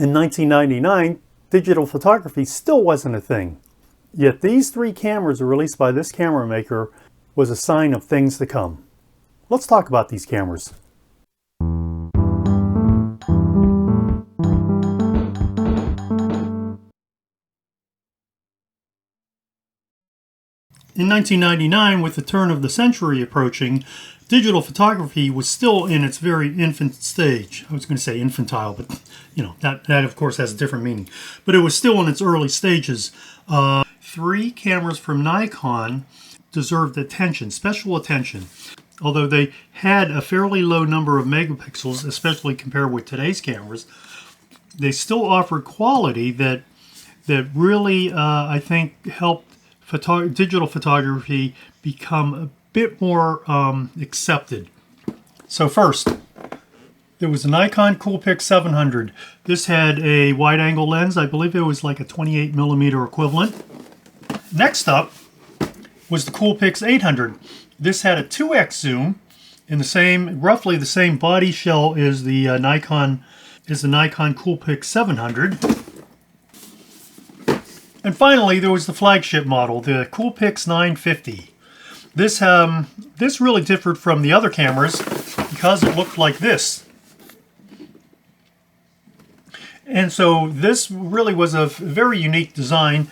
In 1999, digital photography still wasn't a thing. Yet these three cameras released by this camera maker was a sign of things to come. Let's talk about these cameras. In 1999, with the turn of the century approaching, digital photography was still in its very infant stage. I was going to say infantile, but that of course has a different meaning. But it was still in its early stages. Three cameras from Nikon deserved attention, special attention. Although they had a fairly low number of megapixels, especially compared with today's cameras, they still offered quality that really, I think, helped digital photography become a bit more accepted. So first, there was a Nikon COOLPIX 700. This had a wide-angle lens. I believe it was like a 28mm equivalent. Next up was the COOLPIX 800. This had a 2x zoom in roughly the same body shell as the Nikon COOLPIX 700. And finally, there was the flagship model, the COOLPIX 950. This really differed from the other cameras because it looked like this. And so this really was a very unique design.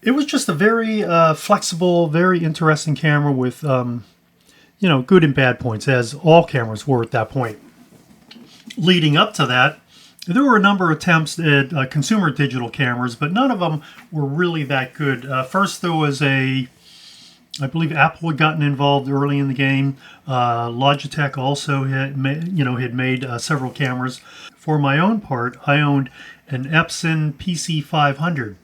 It was just a very flexible, very interesting camera with, good and bad points, as all cameras were at that point. Leading up to that, there were a number of attempts at consumer digital cameras, but none of them were really that good. First, there was I believe Apple had gotten involved early in the game. Logitech also had made several cameras. For my own part, I owned an Epson PC500,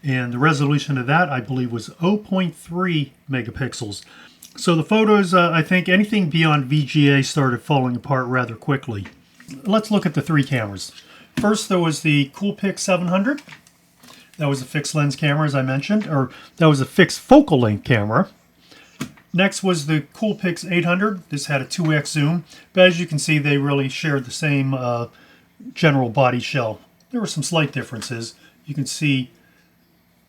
and the resolution of that, I believe, was 0.3 megapixels. So the photos, I think anything beyond VGA started falling apart rather quickly. Let's look at the three cameras. First, there was the COOLPIX 700. That was a fixed lens camera, as I mentioned, or that was a fixed focal length camera. Next was the COOLPIX 800. This had a 2x zoom, but as you can see, they really shared the same general body shell. There were some slight differences. You can see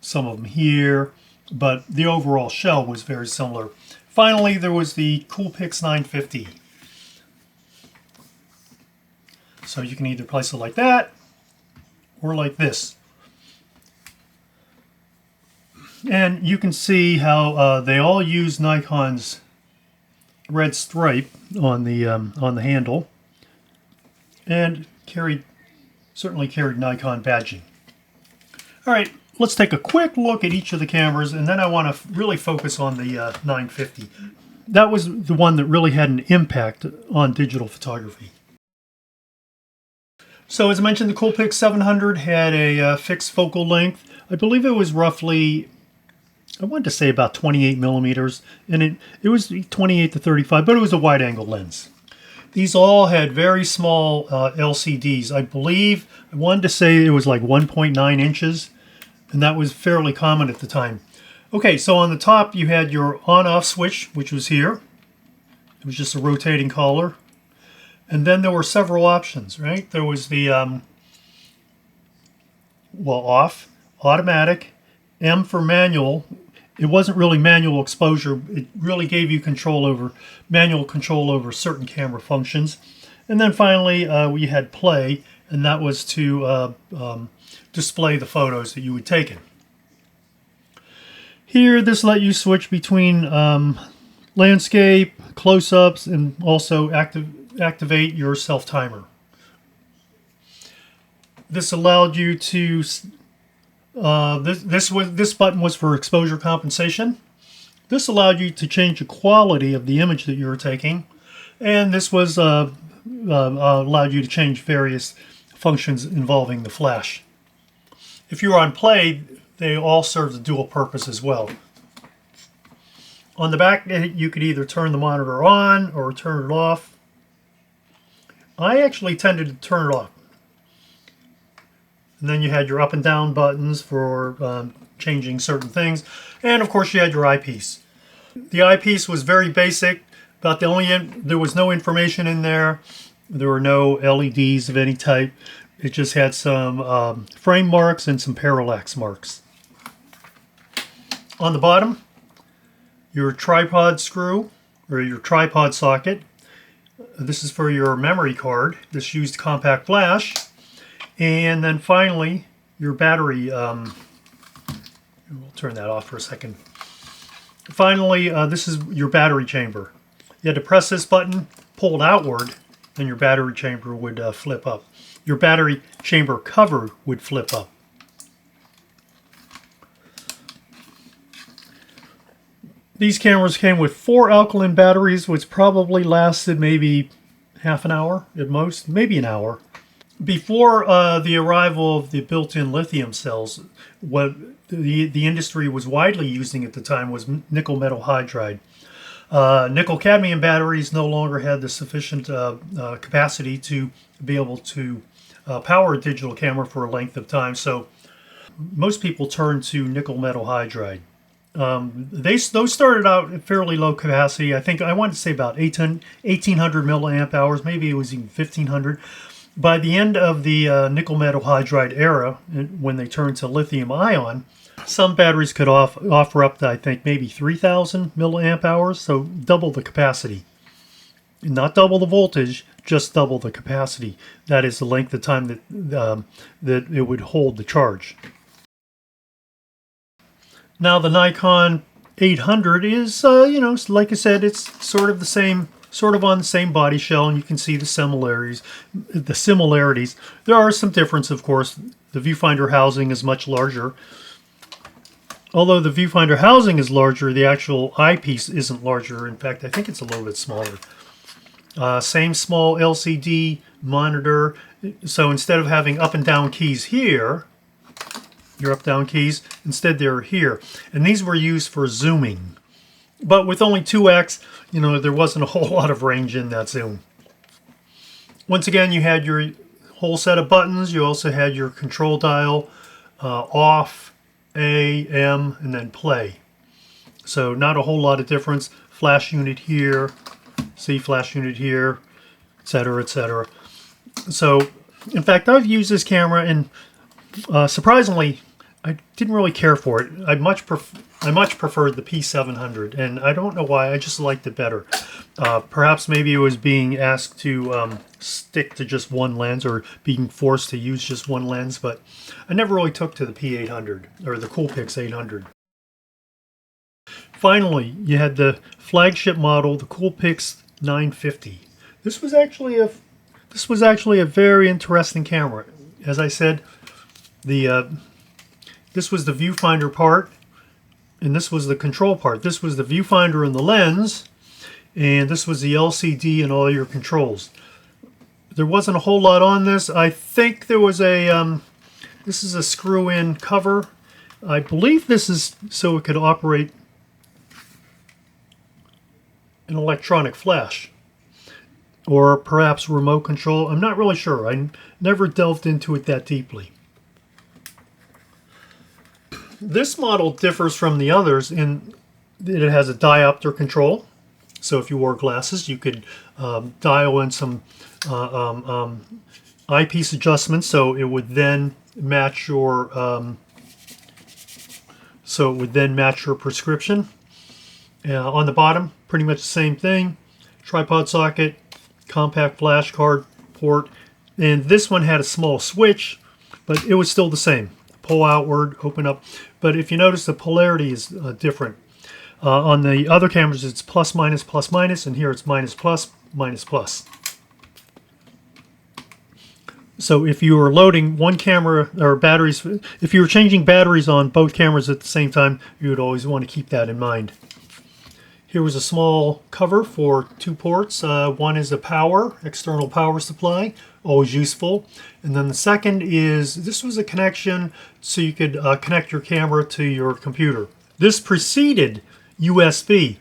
some of them here, but the overall shell was very similar. Finally, there was the COOLPIX 950. So you can either place it like that or like this. And you can see how they all use Nikon's red stripe on the handle, and certainly carried Nikon badging. All right, let's take a quick look at each of the cameras, and then I want to really focus on the 950. That was the one that really had an impact on digital photography. So as I mentioned, the COOLPIX 700 had a fixed focal length. I believe it was roughly, I wanted to say about 28 millimeters, and it was 28 to 35, but it was a wide-angle lens. These all had very small LCDs. I wanted to say it was like 1.9 inches, and that was fairly common at the time. Okay, so on the top you had your on-off switch, which was here. It was just a rotating collar. And then there were several options, right? There was the, off, automatic, M for manual. It wasn't really manual exposure. It really gave you manual control over certain camera functions. And then finally, we had play, and that was to display the photos that you had taken. Here, this let you switch between landscape, close-ups, and also activate your self-timer. This allowed you to this button was for exposure compensation. This allowed you to change the quality of the image that you were taking, and this was allowed you to change various functions involving the flash. If you were on play, they all served a dual purpose as well. On the back, you could either turn the monitor on or turn it off. I actually tended to turn it off. And then you had your up and down buttons for changing certain things. And of course you had your eyepiece. The eyepiece was very basic. There was no information in there. There were no LEDs of any type. It just had some frame marks and some parallax marks. On the bottom, your tripod screw or your tripod socket. This is for your memory card. This used compact flash. And then finally, your battery. We'll turn that off for a second. Finally, this is your battery chamber. You had to press this button, pull it outward, and your battery chamber would flip up. Your battery chamber cover would flip up. These cameras came with 4 alkaline batteries, which probably lasted maybe half an hour at most, maybe an hour. Before the arrival of the built-in lithium cells, what the industry was widely using at the time was nickel metal hydride. Nickel cadmium batteries no longer had the sufficient capacity to be able to power a digital camera for a length of time, so most people turned to nickel metal hydride. Those started out at fairly low capacity. I want to say about 1800 milliamp hours, maybe it was even 1500. By the end of the nickel metal hydride era, when they turned to lithium ion, some batteries could offer up to, I think, maybe 3000 milliamp hours, so double the capacity. Not double the voltage, just double the capacity. That is the length of time that it would hold the charge. Now the Nikon 800 is, like I said, it's sort of on the same body shell, and you can see the similarities. There are some differences, of course. The viewfinder housing is much larger. Although the viewfinder housing is larger, the actual eyepiece isn't larger. In fact, I think it's a little bit smaller. Same small LCD monitor. So instead of having up and down keys here, your up-down keys, instead they're here. And these were used for zooming. But with only 2x, there wasn't a whole lot of range in that zoom. Once again, you had your whole set of buttons. You also had your control dial, off, A, M, and then play. So not a whole lot of difference. Flash unit here, see flash unit here, etc., etc. So, in fact, I've used this camera, and surprisingly, I didn't really care for it. I much preferred the P700, and I don't know why. I just liked it better. Perhaps maybe it was being asked to stick to just one lens, or being forced to use just one lens, but I never really took to the P800 or the COOLPIX 800. Finally, you had the flagship model, the COOLPIX 950. This was actually a very interesting camera. As I said, this was the viewfinder part, and this was the control part. This was the viewfinder and the lens, and this was the LCD and all your controls. There wasn't a whole lot on this. I think there was this is a screw-in cover. I believe this is so it could operate an electronic flash, or perhaps remote control. I'm not really sure. I never delved into it that deeply. This model differs from the others in that it has a diopter control. So if you wore glasses, you could dial in some eyepiece adjustments, so it would then match your prescription. On the bottom, pretty much the same thing. Tripod socket, compact flash card port, and this one had a small switch, but it was still the same. Pull outward, open up. But if you notice, the polarity is different. On the other cameras, it's plus, minus, and here it's minus, plus, minus, plus. So if you were loading one camera or batteries, if you were changing batteries on both cameras at the same time, you would always want to keep that in mind. Here was a small cover for 2 ports. One is a external power supply, always useful. And then the second is, this was a connection so you could connect your camera to your computer. This preceded USB.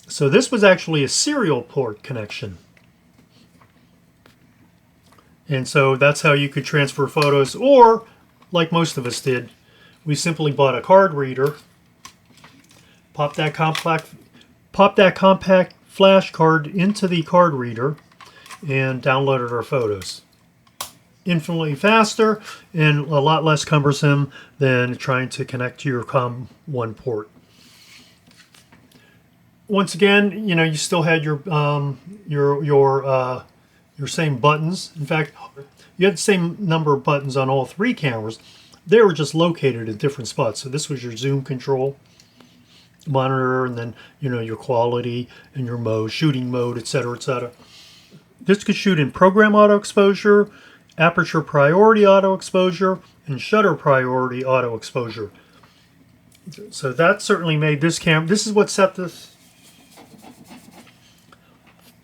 So this was actually a serial port connection. And so that's how you could transfer photos, or like most of us did, we simply bought a card reader, popped that compact flash card into the card reader, and downloaded our photos. infinitely faster and a lot less cumbersome than trying to connect to your COM1 port. Once again, you still had your same buttons. In fact, you had the same number of buttons on all three cameras. They were just located in different spots. So this was your zoom control monitor, and then your quality and your mode, shooting mode, etc., etc. This could shoot in program auto exposure, aperture priority auto exposure, and shutter priority auto exposure. So that certainly made this camera. This is what set this.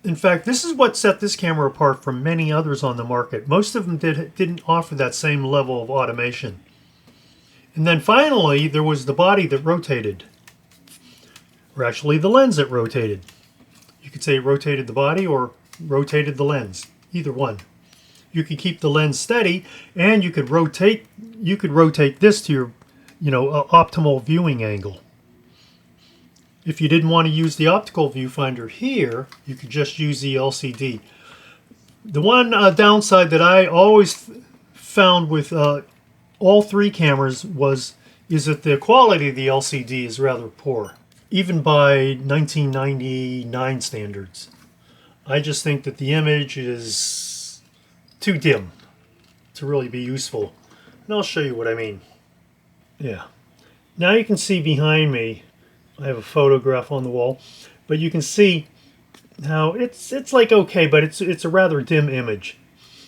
In fact, this is what set this camera apart from many others on the market. Most of them didn't offer that same level of automation. And then finally, there was the body that rotated, or actually the lens that rotated. You could say it rotated the body or rotated the lens, either one. You could keep the lens steady, and you could rotate this to your optimal viewing angle. If you didn't want to use the optical viewfinder here, you could just use the LCD. The one downside that I always found with all three cameras is that the quality of the LCD is rather poor, even by 1999 standards. I just think that the image is too dim to really be useful. And I'll show you what I mean. Yeah. Now you can see behind me, I have a photograph on the wall, but you can see how it's like okay, but it's a rather dim image.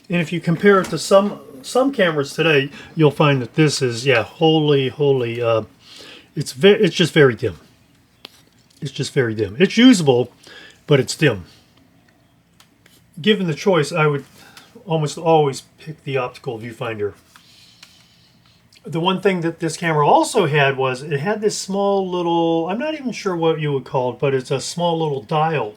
And if you compare it to some cameras today, you'll find that this is wholly it's just very dim. It's just very dim. It's usable, but it's dim. Given the choice, I would almost always pick the optical viewfinder. The one thing that this camera also had was it had this small little, I'm not even sure what you would call it, but it's a small little dial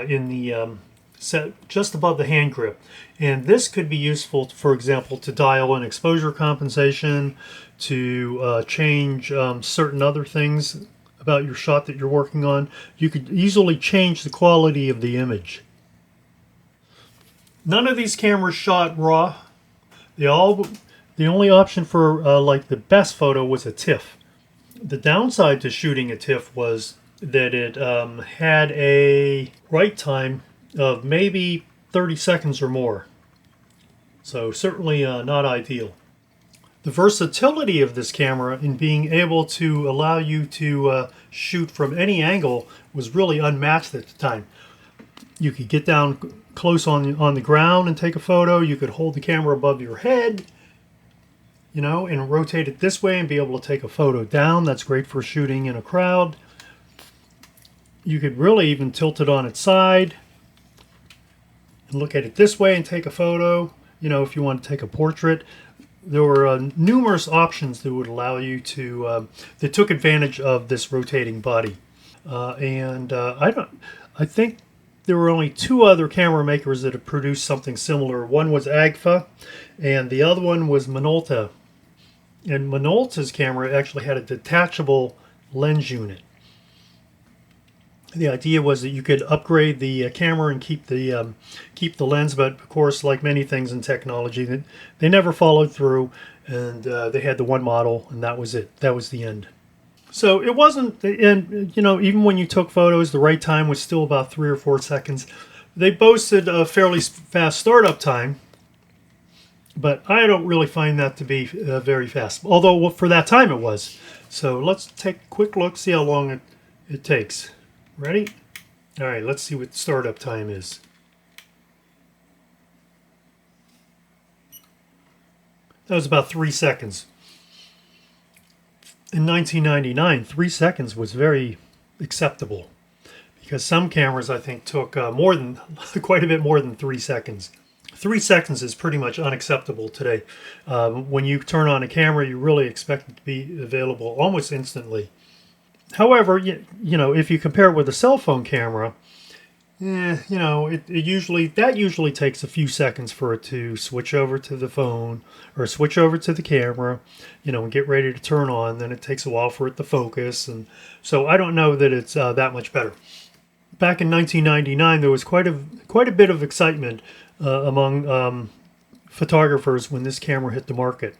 in the set just above the hand grip. And this could be useful, for example, to dial in exposure compensation, to change certain other things about your shot that you're working on. You could easily change the quality of the image. None of these cameras shot RAW. The only option for like the best photo was a TIFF. The downside to shooting a TIFF was that it had a write time of maybe 30 seconds or more. So certainly not ideal. The versatility of this camera in being able to allow you to shoot from any angle was really unmatched at the time. You could get down close on the ground and take a photo. You could hold the camera above your head, and rotate it this way and be able to take a photo down. That's great for shooting in a crowd. You could really even tilt it on its side and look at it this way and take a photo. If you want to take a portrait. There were numerous options that would allow you to, that took advantage of this rotating body. I think there were only two other camera makers that have produced something similar. One was Agfa, and the other one was Minolta. And Minolta's camera actually had a detachable lens unit. The idea was that you could upgrade the camera and keep the lens, but of course, like many things in technology, they never followed through, and they had the one model, and that was it. That was the end. So it wasn't, and even when you took photos, the right time was still about 3 or 4 seconds. They boasted a fairly fast startup time, but I don't really find that to be very fast. Although for that time it was. So let's take a quick look, see how long it takes. Ready? All right, let's see what the startup time is. That was about 3 seconds. In 1999, 3 seconds was very acceptable, because some cameras, I think, took quite a bit more than 3 seconds. 3 seconds is pretty much unacceptable today. When you turn on a camera, you really expect it to be available almost instantly. However, if you compare it with a cell phone camera, it usually takes a few seconds for it to switch over to the phone or switch over to the camera, and get ready to turn on. Then it takes a while for it to focus, and so I don't know that it's that much better. Back in 1999, there was quite a bit of excitement among photographers when this camera hit the market.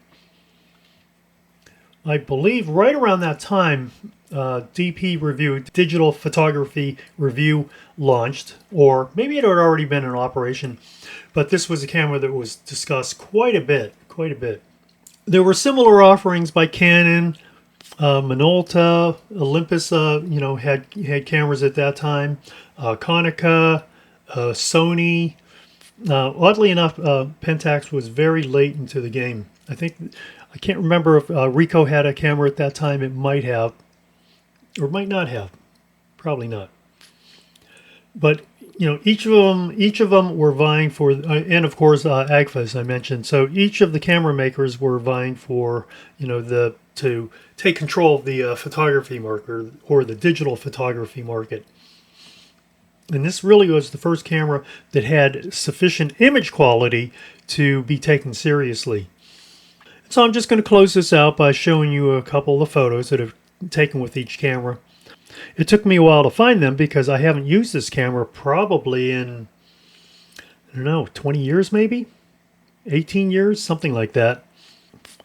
I believe right around that time, DP Review, Digital Photography Review, launched, or maybe it had already been in operation, but this was a camera that was discussed quite a bit, There were similar offerings by Canon, Minolta, Olympus, had cameras at that time, Konica, Sony. Oddly enough, Pentax was very late into the game. I can't remember if Ricoh had a camera at that time. It might have, or might not have. Probably not. But each of them were vying for, and of course Agfa, as I mentioned. So each of the camera makers were vying for, to take control of the photography market or the digital photography market. And this really was the first camera that had sufficient image quality to be taken seriously. So I'm just going to close this out by showing you a couple of the photos that I've taken with each camera. It took me a while to find them because I haven't used this camera probably in, 20 years maybe? 18 years? Something like that.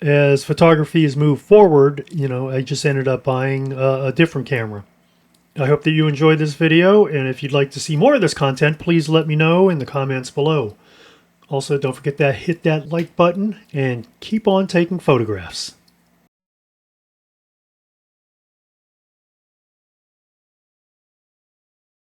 As photography has moved forward, I just ended up buying a different camera. I hope that you enjoyed this video, and if you'd like to see more of this content, please let me know in the comments below. Also, don't forget to hit that like button and keep on taking photographs.